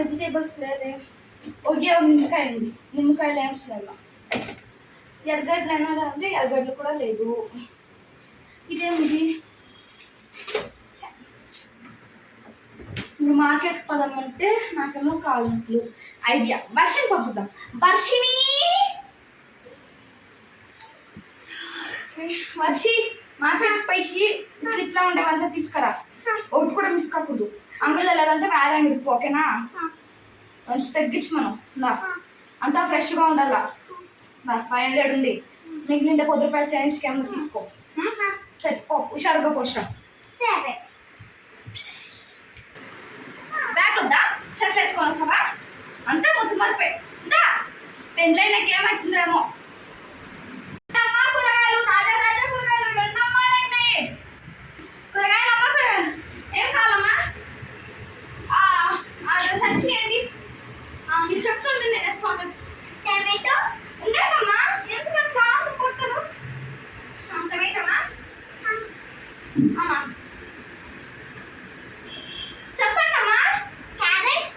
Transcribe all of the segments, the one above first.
Vegetables లేదే. ఒకే నిమ్మకాయ ఉంది. నిమ్మకాయలు ఏం చేయాల? ఎర్రగడ్డలు అయినా అంటే ఎర్రగడ్డలు కూడా లేదు. ఇదేమిది? ఇప్పుడు మార్కెట్ పదమంటే నాకేమో కాలంట్లు ఐడియా. వర్షిని పంపుదాం. వర్షిని వర్షి మార్కెట్ పైసి ఇట్లా ఉండేవంతా తీసుకురా. ఒకటి కూడా మిస్ కాకూడదు. అంగడిలో లేదంటే వేరే అంగడికి ఓకేనా? మంచి తగ్గించు మనం. అంతా ఫ్రెష్గా ఉండాలా. 500 ఉంది. మిగిలిండే 10 రూపాయలు చేంజ్కి ఏమన్నా తీసుకో. సరే పో, హుషారుగా పోషా. సరే బ్యాగ్ వద్దా? షర్ట్లు ఎత్తుకొని వస్తావా? అంతా మొత్తం మరిపోయి పెండ్లై నాకు ఏమవుతుందేమో. కూరగాయలు తాజా తాజా కూరగాయలు 2 అమ్మాలండి. కూరగాయలు అమ్మ, కూరగాయలు ఏం కావాలమ్మా? సంచి ఏంటి? మీరు చెప్తుంటే నేను వేస్తాను. టమాటో ఉండేదమ్మా. ఎందుకంటే కాదు పొట్టలు. టమాటోనా అమ్మా? చెప్పండి అమ్మా. క్యారెట్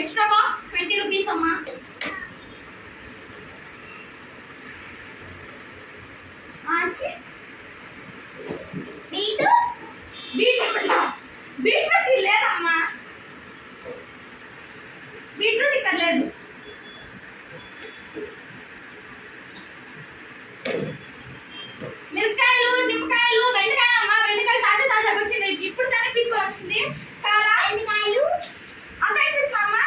ఎక్స్ట్రా బాక్స్ 20 రూపీస్ అమ్మా. బీట్రూట్ లేదమ్మా. బీట్రూట్ ఇక్కడ లేదు. మిరపకాయలు, నిమ్మకాయలు, బెండకాయలు అమ్మా. బెండకాయలు తాజా తాజాగా వచ్చింది. ఇప్పుడు దాన్ని పిక్ వచ్చింది. కారా బెండకాయలు అంత ఇచ్చేస్తామమ్మా.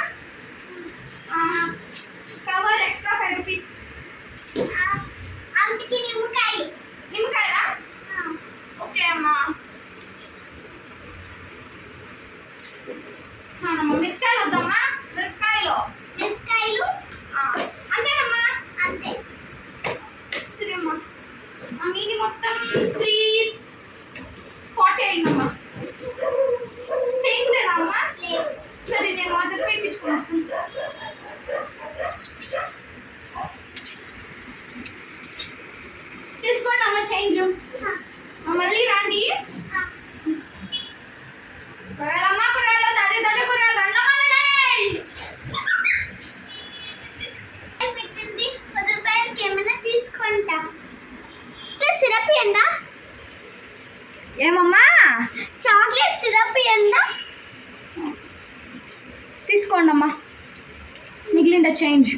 Cover extra 5 rupees. అంతకి నిమ్మకాయలు. నిమ్మకాయలా? ఓకే అమ్మా. మిరపకాయలు వద్దమ్మా. మిరపకాయలు అంతేనమ్మా. అంతే సరే అమ్మా. మీది మొత్తం 340 అయిందమ్మా. చేంజ్ లేదా అమ్మా? లేదు. సరే నేను ఆర్డర్ వేయించుకుని వస్తాను. తీసుకోండి అమ్మ చేంజ్. మళ్ళీ రండి. కూరగాయలమ్మా, కూరగాయలు తాజా తాజా కూరగాయలు 2 అమ్మాలండి. 10 రూపాయలకి ఏమైనా తీసుకుంటా. సిరప్ ఎండా? ఏమమ్మా? చాక్లెట్ సిరప్ ఎండా? తీసుకోండి అమ్మా. మిగిలిండ చేంజ్.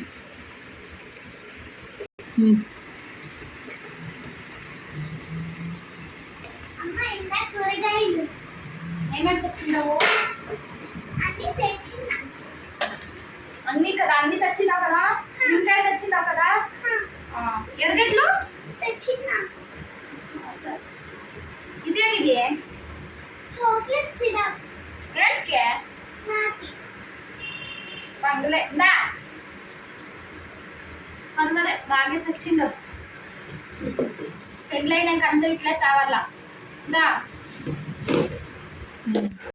అమ్మ ఇంకా కూరగాయలు ఏమేమి తెచ్చినావు? అన్ని తెచ్చినా. అన్ని కదా? అన్ని తెచ్చినావు కదా? నిమ్మకాయ తెచ్చినావు కదా? ఎర్రగడ్డలు తెచ్చినా. ఇదేమిది? Chocolate syrup. ఏంటికే? పండులే పండులే బాగా తెచ్చిండు. పెళ్ళైనాక అంతా ఇట్లా కావాలా.